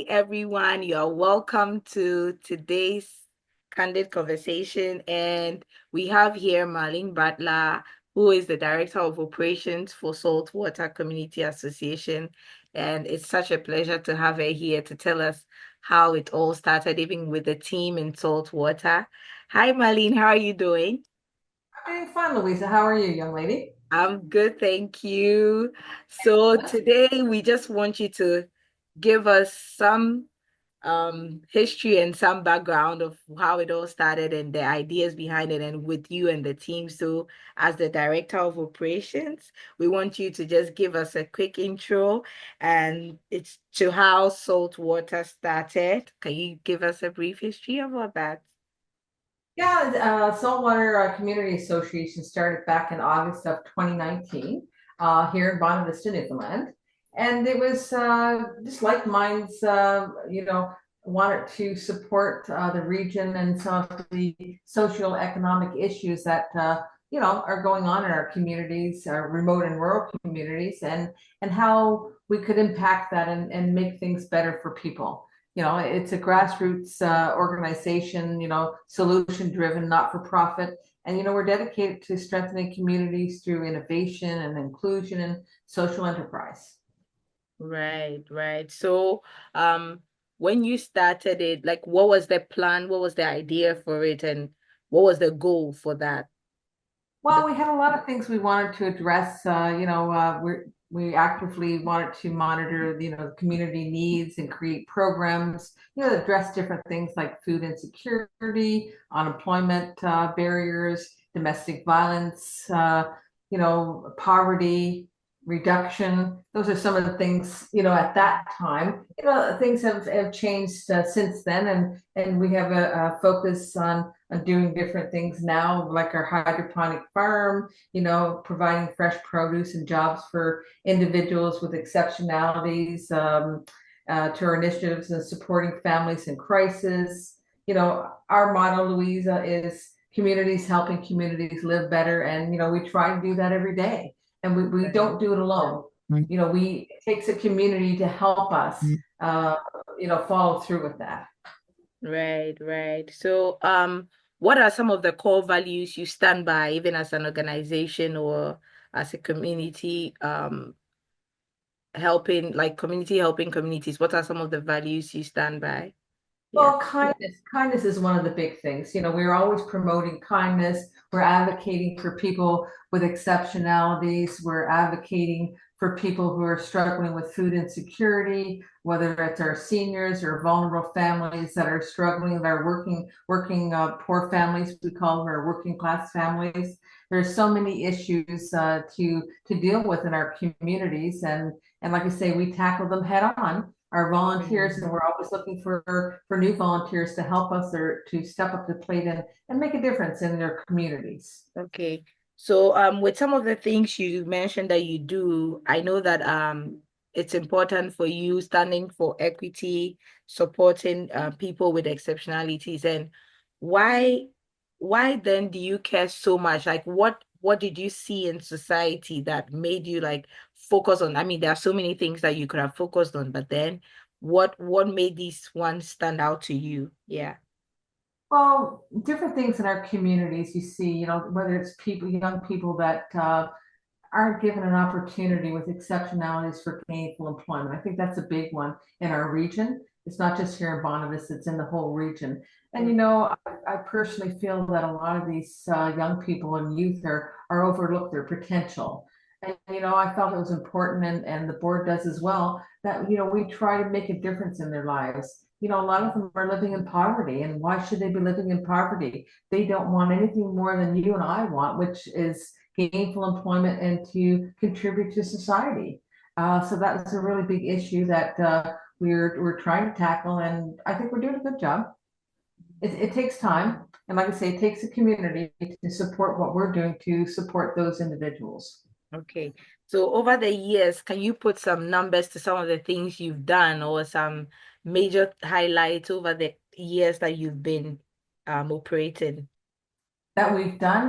Hi, everyone. You're welcome to today's Candid Conversation. And we have here Marlene Butler, who is the Director of Operations for Saltwater Community Association. And it's such a pleasure to have her here to tell us how it all started, even with the team in Saltwater. Hi, Marlene. How are you doing? I'm doing fine, Louisa. How are you, young lady? I'm good, thank you. So today we just want you to give us some history and some background of how it all started and the ideas behind it and with you and the team. So as the director of operations, we want you to just give us a quick intro and it's to how Saltwater started. Can you give us a brief history about that? Yeah, Saltwater Community Association started back in August of 2019 here in Bonavista, Vista, Newfoundland. And it was just like minds, wanted to support the region and some of the social economic issues that, are going on in our communities, our remote and rural communities, and how we could impact that and make things better for people. It's a grassroots organization, solution driven, not for profit. And, we're dedicated to strengthening communities through innovation and inclusion and social enterprise. Right, right. So, when you started it, like, what was the plan? What was the idea for it, and what was the goal for that? The Well, we had a lot of things we wanted to address. We actively wanted to monitor, the community needs and create programs, that address different things like food insecurity, unemployment barriers, domestic violence, poverty reduction. Those are some of the things, at that time. Things have changed since then, and we have a focus on doing different things now, like our hydroponic farm, providing fresh produce and jobs for individuals with exceptionalities, to our initiatives and supporting families in crisis. Our motto, Louisa, is communities helping communities live better. And, we try to do that every day. And we Right. don't do it alone. It takes a community to help us, follow through with that. Right, right. So, what are some of the core values you stand by, even as an organization or as a community, community helping communities? What are some of the values you stand by? Yeah. Well, kindness is one of the big things. We're always promoting kindness. We're advocating for people with exceptionalities. We're advocating for people who are struggling with food insecurity, whether it's our seniors or vulnerable families that are struggling, that are working poor families. We call them our working class families. There's so many issues to deal with in our communities, and like I say, we tackle them head on, our volunteers, Mhm. and we're always looking for new volunteers to help us or to step up to the plate and make a difference in their communities. Okay. So, with some of the things you mentioned that you do, I know that it's important for you standing for equity, supporting people with exceptionalities, and why why then do you care so much? Like, what did you see in society that made you like focus on? I mean, there are so many things that you could have focused on, but then what made these ones stand out to you? Yeah. Well, different things in our communities, you see, whether it's people, young people that aren't given an opportunity with exceptionalities for gainful employment. I think that's a big one in our region. It's not just here in Bonavista, it's in the whole region. And I personally feel that a lot of these young people and youth are overlooked their potential. And I felt it was important, and the board does as well, that we try to make a difference in their lives. A lot of them are living in poverty, and why should they be living in poverty? They don't want anything more than you and I want, which is gainful employment and to contribute to society. So that's a really big issue that we're trying to tackle, and I think we're doing a good job. It takes time, and like I say, it takes a community to support what we're doing to support those individuals. Okay. So over the years, can you put some numbers to some of the things you've done or some major highlights over the years that you've been operating? That we've done.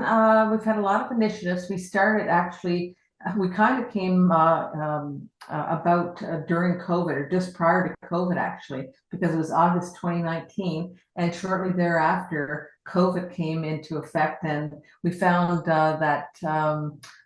We've had a lot of initiatives. We started actually we kind of came about during COVID or just prior to COVID, actually, because it was August 2019. And shortly thereafter, COVID came into effect. And we found that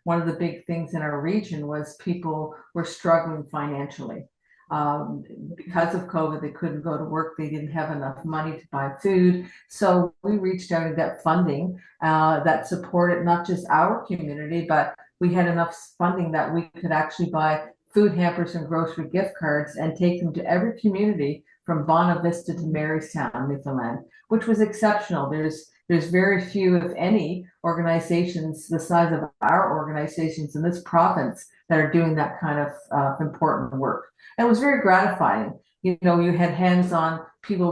one of the big things in our region was people were struggling financially. Um, because of COVID, they couldn't go to work. They didn't have enough money to buy food. So we reached out and got funding that supported not just our community, but we had enough funding that we could actually buy food hampers and grocery gift cards and take them to every community from Bonavista to Marystown, Newfoundland, which was exceptional. There's very few, if any, organizations the size of our organizations in this province that are doing that kind of important work. And it was very gratifying. You know, you had hands-on people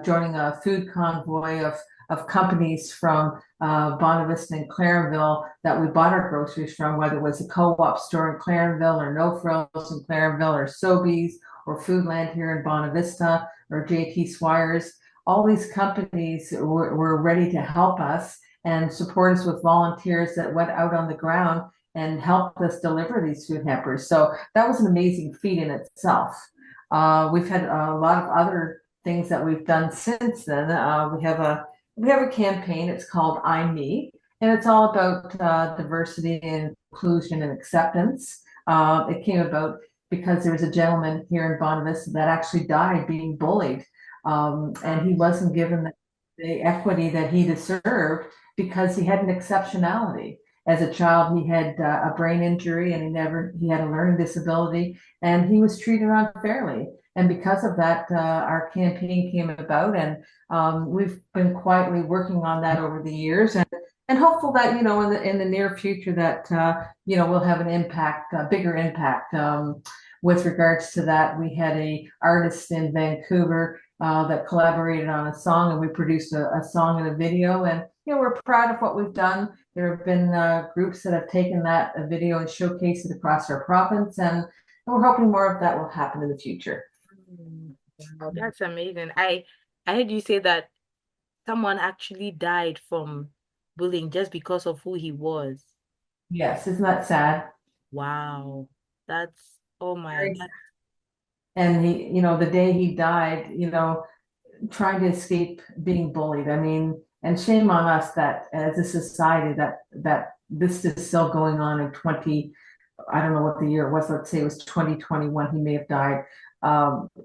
joining a food convoy of companies from Bonavista and Clarenville that we bought our groceries from, whether it was a co-op store in Clarenville or No Frills in Clarenville or Sobeys or Foodland here in Bonavista or JT Swires. All these companies were ready to help us and support us with volunteers that went out on the ground and helped us deliver these food hampers. So that was an amazing feat in itself. We've had a lot of other things that we've done since then. We have a campaign. It's called I'm Me, and it's all about diversity and inclusion and acceptance. It came about because there was a gentleman here in Bonavista that actually died being bullied, and he wasn't given the equity that he deserved because he had an exceptionality. As a child, he had a brain injury and he had a learning disability, and he was treated unfairly. And because of that, our campaign came about, and we've been quietly working on that over the years, and hopeful that in the near future that we'll have an impact, a bigger impact. With regards to that, we had a artist in Vancouver that collaborated on a song, and we produced a song and a video, and we're proud of what we've done. There have been groups that have taken that video and showcased it across our province, and we're hoping more of that will happen in the future. Mm, wow, that's amazing. I heard you say that someone actually died from bullying just because of who he was. Yes, isn't that sad? Wow. That's, oh my, Very sad. that, And the day he died, trying to escape being bullied. I mean, and shame on us that as a society that this is still going on in 20, I don't know what the year it was, let's say it was 2021, he may have died.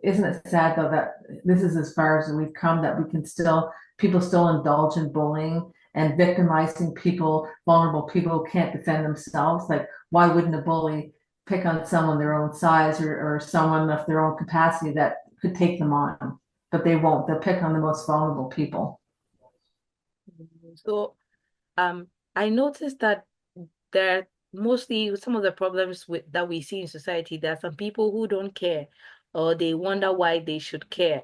Isn't it sad though that this is as far as we've come, that we can still, people still indulge in bullying and victimizing people, vulnerable people who can't defend themselves? Like, why wouldn't a bully pick on someone their own size or someone of their own capacity that could take them on? But they won't. They'll pick on the most vulnerable people. so um I noticed that there are mostly some of the problems that we see in society. There are some people who don't care or they wonder why they should care.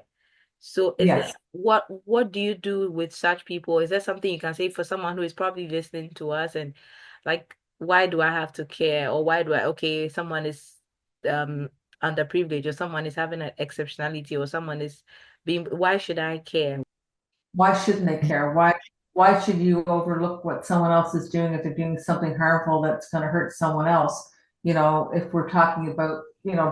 So is it Yes. what do you do with such people? Is there something you can say for someone who is probably listening to us and like, why do I have to care? Or why do I, okay, someone is um underprivileged or someone is having an exceptionality or someone is being, why should I care? Why shouldn't they care? Why should you overlook what someone else is doing if they're doing something harmful that's going to hurt someone else? If we're talking about,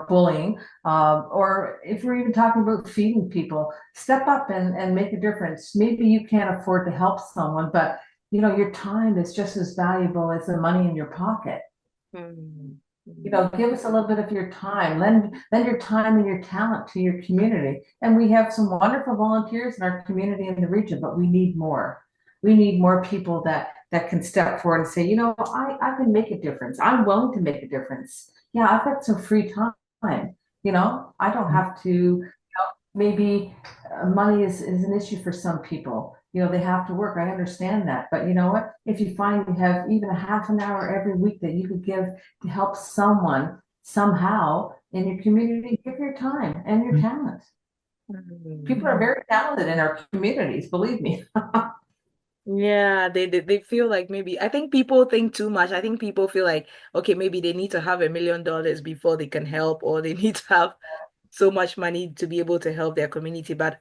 bullying, or if we're even talking about feeding people, step up and make a difference. Maybe you can't afford to help someone, but your time is just as valuable as the money in your pocket. Hmm. Give us a little bit of your time, lend your time and your talent to your community. And we have some wonderful volunteers in our community in the region, but we need more. We need more people that can step forward and say, I can make a difference. I'm willing to make a difference. Yeah, I've got some free time. I don't have to, maybe money is an issue for some people. They have to work. I understand that. But you know what? If you find you have even a half an hour every week that you could give to help someone somehow in your community, give your time and your talent. Hmm. People are very talented in our communities, believe me. Yeah, they feel like maybe I think people think too much. I think people feel like, okay, maybe they need to have $1 million before they can help, or they need to have so much money to be able to help their community. But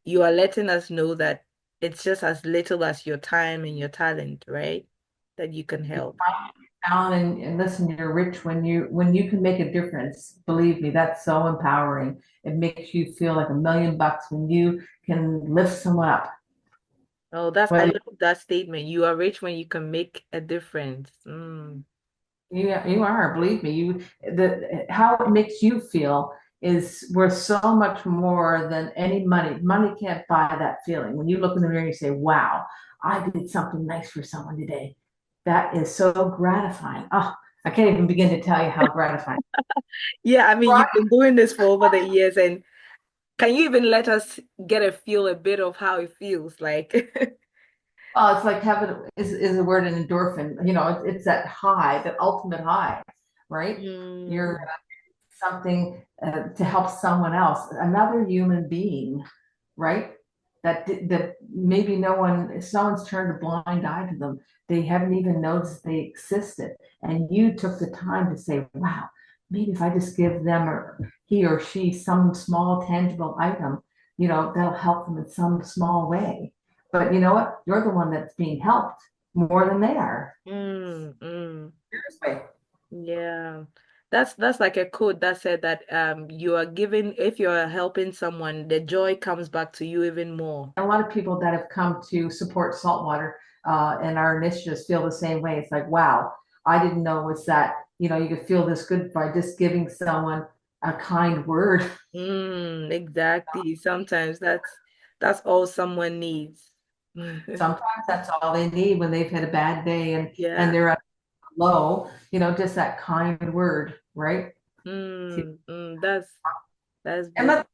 you are letting us know that it's just as little as your time and your talent, right? That you can help. Alan, and listen, you're rich when you can make a difference. Believe me, that's so empowering. It makes you feel like $1 million when you can lift someone up. Oh, I Whether love that statement. You are rich when you can make a difference. you are, believe me, the how it makes you feel is worth so much more than any money. Money can't buy that feeling. When you look in the mirror and you say, "Wow, I did something nice for someone today." That is so gratifying. Oh, I can't even begin to tell you how gratifying. Yeah, I mean, Right. you've been doing this for over the years, and can you even let us get a bit of how it feels like? Oh, it's like having is the word an endorphin. It's that high, that ultimate high, right? Mm, You're something to help someone else, another human being, right? That maybe someone's turned a blind eye to them. They haven't even noticed they existed, and you took the time to say, "Wow, maybe if I just give them or he or she some small tangible item, that'll help them in some small way." But you know what? You're the one that's being helped more than they are. mm. Seriously. Yeah. That's like a quote that said that you are giving if you're helping someone, the joy comes back to you even more. A lot of people that have come to support Saltwater and our initiatives feel the same way. It's like, wow, I didn't know it was that, you could feel this good by just giving someone a kind word. Exactly. Sometimes that's all someone needs. Sometimes that's all they need when they've had a bad day and Yeah. they're at low, just that kind word, right? That's And beautiful.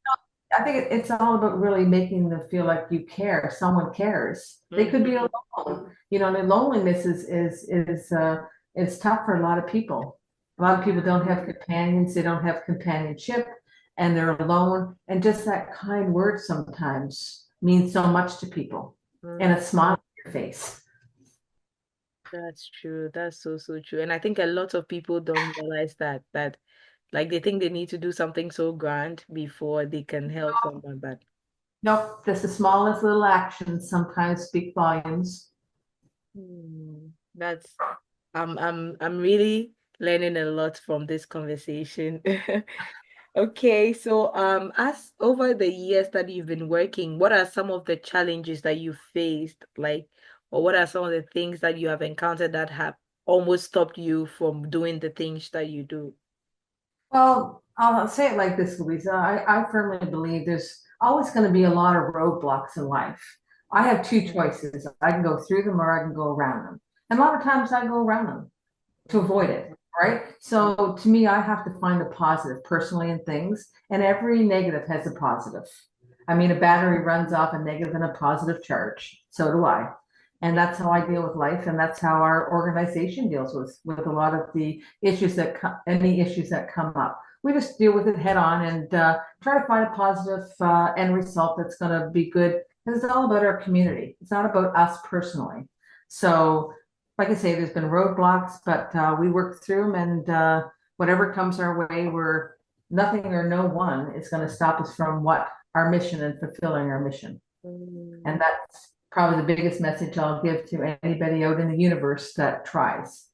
I think it's all about really making them feel like you care. Someone cares. They could be Hmm. alone. The loneliness is tough for a lot of people. A lot of people don't have companions. They don't have companionship, and they're alone. And just that kind word sometimes means so much to people. And a smile on your face. That's true. That's so, so true. And I think a lot of people don't realize that like they think they need to do something so grand before they can help someone. But Nope, just the smallest little actions sometimes speak volumes. that's I'm really learning a lot from this conversation. Okay, so as over the years that you've been working, what are some of the challenges that you faced, like, or what are some of the things that you have encountered that have almost stopped you from doing the things that you do? Well, I'll say it like this, Louisa. I firmly believe there's always going to be a lot of roadblocks in life. I have two choices. I can go through them or I can go around them. And a lot of times I go around them to avoid it, right? So to me, I have to find the positive personally in things, and every negative has a positive. I mean, a battery runs off a negative and a positive charge. So do I. And that's how I deal with life, and that's how our organization deals with a lot of the issues any issues that come up. We just deal with it head on and try to find a positive end result that's going to be good. Because it's all about our community. It's not about us personally. So like I say, there's been roadblocks, but we work through them, and whatever comes our way, we're nothing or no one is going to stop us from what our mission and fulfilling our mission. Mm, And that's probably the biggest message I'll give to anybody out in the universe that tries.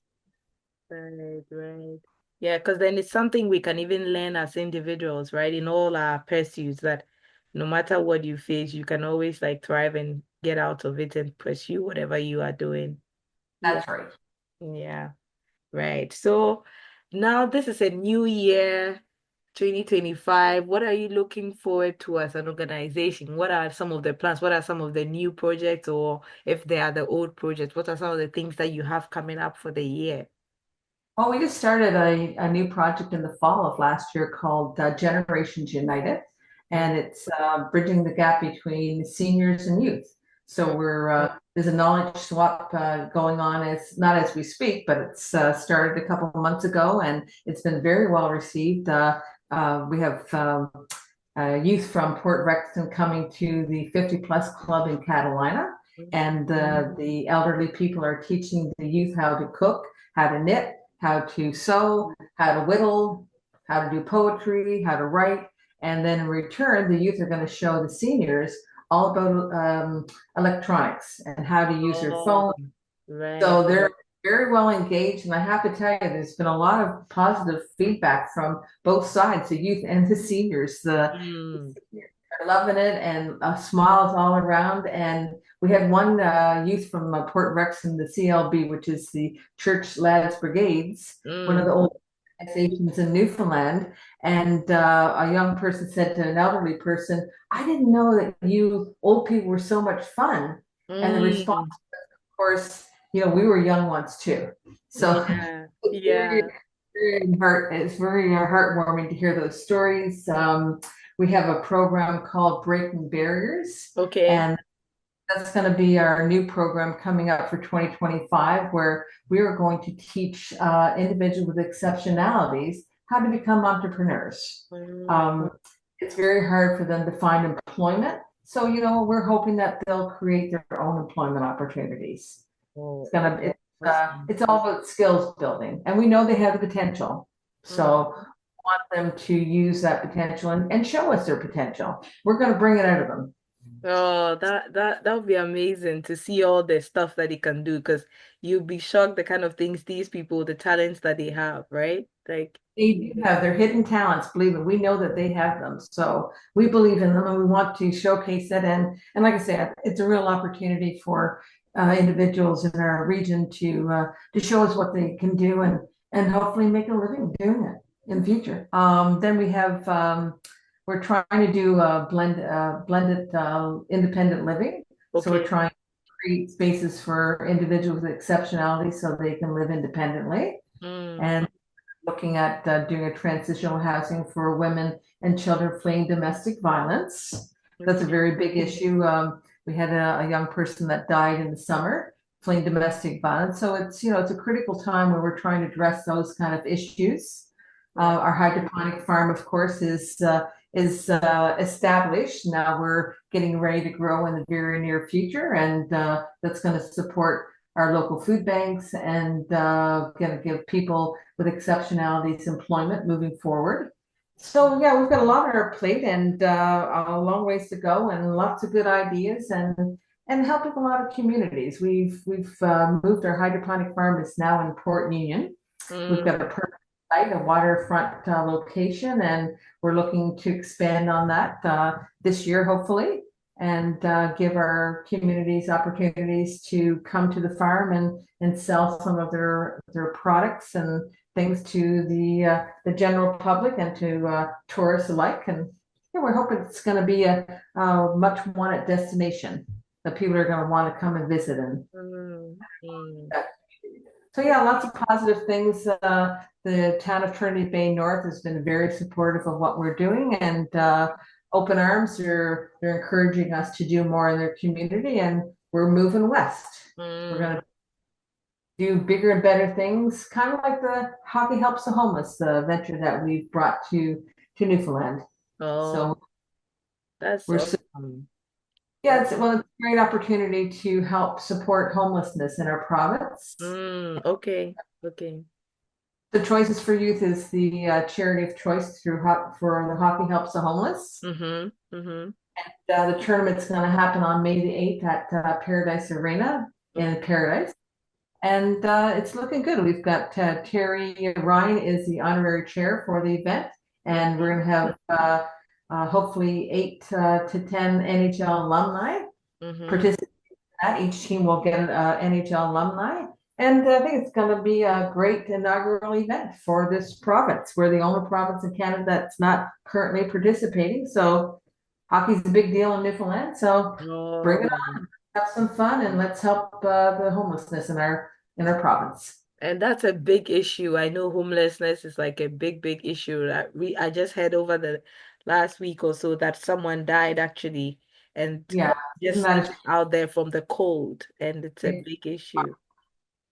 right, right. Yeah, because then it's something we can even learn as individuals, right? In all our pursuits, that no matter what you face, you can always like thrive and get out of it and pursue whatever you are doing. Yeah, That's right. yeah. Right. So now this is a new year, 2025. What are you looking forward to as an organization? What are some of the plans? What are some of the new projects, or if they are the old projects, what are some of the things that you have coming up for the year? Well, we just started a new project in the fall of last year called Generations United, Mm, and it's bridging the gap between seniors and youth. So there's a knowledge swap going on as not as we speak, but it's started a couple of months ago, and it's been very well received. We have youth from Port Rexton coming to the 50 plus club in Catalina, and the elderly people are teaching the youth how to cook, how to knit, how to sew, how to whittle, how to do poetry, how to write. And then in return, the youth are going to show the seniors all about electronics and how to use their Oh, phone. right. So they're very well engaged, and I have to tell you, there's been a lot of positive feedback from both sides, the youth and the seniors. The Mm, seniors are loving it, and smiles all around. And we had one youth from Port Rexon, the CLB, which is the Church Lads Brigades, one of mm, the old organizations in Newfoundland. And a young person said to an elderly person, "I didn't know that you old people were so much fun." And the response, mm. of course, we were young ones too. So Yeah, it's yeah. it's very heartwarming to hear those stories. We have a program called Breaking Barriers, Okay. and that's going to be our new program coming up for 2025, where we are going to teach individuals with exceptionalities how to become entrepreneurs. Mm. Um, it's very hard for them to find employment. So, we're hoping that they'll create their own employment opportunities. Oh, It's gonna, awesome. it's all about skills building, and we know they have the potential. Mm. So, we want them to use that potential and show us their potential. We're going to bring it out of them. Oh, that would be amazing to see all the stuff that he can do because you'll be shocked the kind of things these people, the talents that they have, right? Like, They do have their hidden talents, believe it. We know that they have them. So we believe in them and we want to showcase it. And like I said, it's a real opportunity for individuals in our region to show us what they can do and hopefully make a living doing it in the future. Then we're trying to do blended independent living. So we're okay. trying to create spaces for individuals with exceptionality so they can live independently. Mm. And looking at doing a transitional housing for women and children fleeing domestic violence. That's a Okay. very big issue. We had a young person that died in the summer fleeing domestic violence. So it's a critical time where we're trying to address those kind of issues. Yeah. Our hydroponic farm, of course, is established. Now we're getting ready to grow in the very near future, and that's going to support our local food banks and going to give people with exceptionalities employment moving forward. So yeah, we've got a lot on our plate and a long ways to go and lots of good ideas and helping a lot of communities. We've moved our hydroponic farm is now in Port Union. We've Mm. got a permanent site, a waterfront location, and we're looking to expand on that this year, hopefully, and give our communities opportunities to come to the farm and sell some of their products and things to the general public and to tourists alike. And yeah, we're hoping it's going to be a much wanted destination that people are going to want to come and visit. And Mm. Mm. so yeah, lots of positive things. The town of Trinity Bay North has been very supportive of what we're doing, and open arms. They're encouraging us to do more in their community, and we're moving west. We're Mm. going to do bigger and better things, kind of like the Hockey Helps the Homeless venture that we've brought to Newfoundland. Oh, So that's we're so, awesome. yeah, it's a great opportunity to help support homelessness in our province. Okay. Okay. The Choices for Youth is the charity of choice for the Hockey Helps the Homeless. Mm-hmm. Mm-hmm. The tournament's going to happen on May the 8th at Paradise Arena in Paradise. And it's looking good. We've got Terry Ryan is the honorary chair for the event. And we're going to have hopefully 8 to 10 NHL alumni Mm-hmm. participate in that. Each team will get an NHL alumni. And I think it's going to be a great inaugural event for this province. We're the only province in Canada that's not currently participating. So hockey's a big deal in Newfoundland. So bring it Oh. on, have some fun, and let's help the homelessness in our province. And that's a big issue. I know homelessness is like a big, big issue. I just heard over the last week or so that someone died actually, and Yeah, isn't just that sleeping out there from the cold, and it's a a big issue.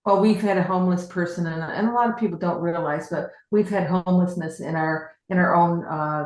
well, we've had a homeless person, and a lot of people don't realize, but we've had homelessness in our own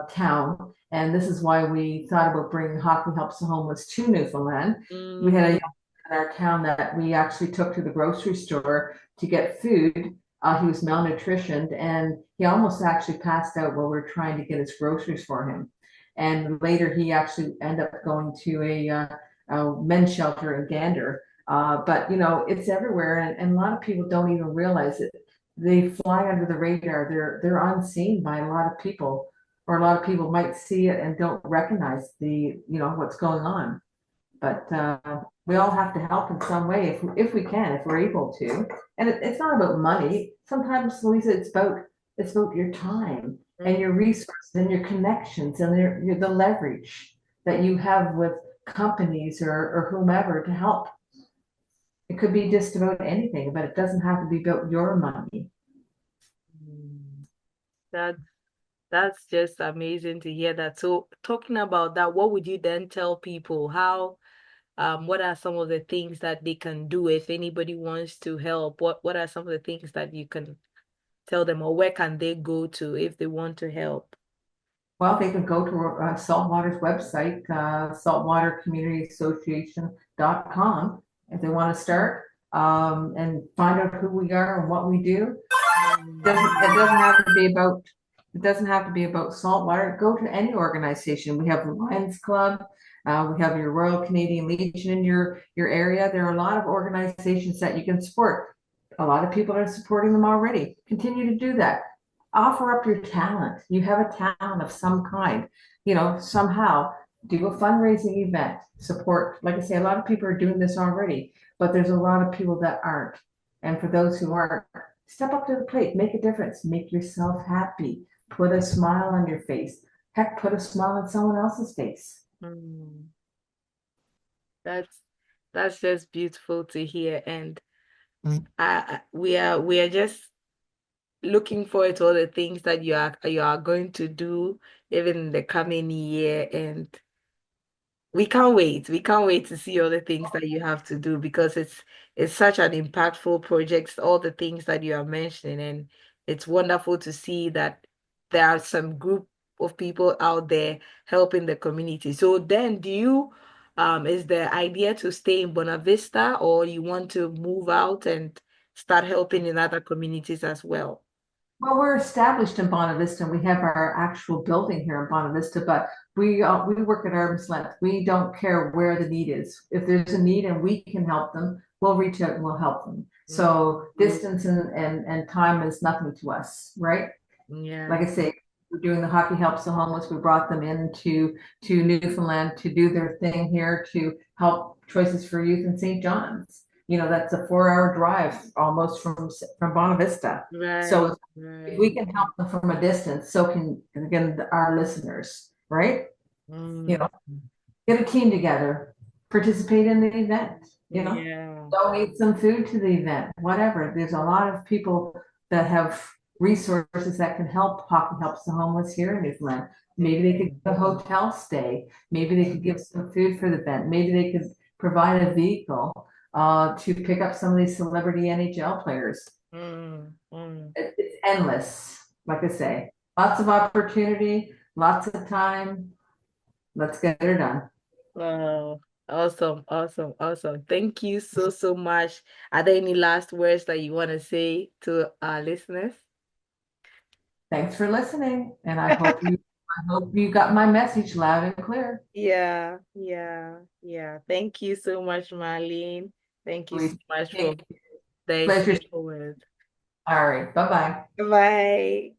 town, and this is why we thought about bringing Hockey Helps the Homeless to Newfoundland. We had a Mm, young man in our town that we actually took to the grocery store to get food. He was malnutritioned, and he almost actually passed out while we were trying to get his groceries for him. And later, he actually ended up going to a men's shelter in Gander. But it's everywhere, and a lot of people don't even realize it. They fly under the radar. They're unseen by a lot of people, or a lot of people might see it and don't recognize what's going on. But we all have to help in some way if we can, if we're able to. And it's not about money. Sometimes, Louisa, it's about your time and your resources and your connections and the leverage that you have with companies or whomever to help. It could be just about anything, but it doesn't have to be about your money. Mm. That that's just amazing to hear that. So talking about that, what would you then tell people? What are some of the things that they can do if anybody wants to help? What are some of the things that you can tell them, or where can they go to if they want to help? Well, they can go to Saltwater's website, Saltwater Community Association.com, if they want to start and find out who we are and what we do. It doesn't have to be about saltwater. Go to any organization. We have the Lions Club. We have your Royal Canadian Legion in your area. There are a lot of organizations that you can support. A lot of people are supporting them already. Continue to do that. Offer up your talent. You have a talent of some kind. Somehow do a fundraising event. Support. Like I say, a lot of people are doing this already, but there's a lot of people that aren't. And for those who aren't, step up to the plate, make a difference, make yourself happy, put a smile on your face. Heck, put a smile on someone else's face. Mm, that's that's just beautiful to hear, and we are just looking forward to all the things that you are going to do even in the coming year, and we can't wait. We can't wait to see all the things that you have to do because it's such an impactful project, all the things that you are mentioning, and it's wonderful to see that there are some group of people out there helping the community. So then is the idea to stay in Buena Vista, or you want to move out and start helping in other communities as well? Well, we're established in Bonavista, Vista, and we have our actual building here in Bonavista. Vista, but we work at arm's length. We don't care where the need is. If there's a need and we can help them, we'll reach out and we'll help them. So distance and time is nothing to us, right? Yeah. Like I say, we're doing the Hockey Helps the Homeless. We brought them to Newfoundland to do their thing here to help Choices for Youth in St. John's. That's a 4-hour drive almost from Bonavista. Right, So if we right. can help them from a distance, so can again our listeners, right? You Mm, know, get a team together, participate in the event, yeah. donate some food to the event, whatever. There's a lot of people that have resources that can help. Hockey Helps the Homeless here in Newfoundland. Maybe they could do a hotel stay. Maybe they could give some food for the event. Maybe they could provide a vehicle to pick up some of these celebrity NHL players. Mm, mm. It's endless, like I say. Lots of opportunity, lots of time. Let's get her done. Wow. Awesome, awesome, awesome. Thank you so, so much. Are there any last words that you want to say to our listeners? Thanks for listening, and I hope you got my message loud and clear. Yeah, yeah, yeah. Thank you so much, Marlene. Thank you so We much for take the pleasure. insightful words. All right, bye bye. Bye.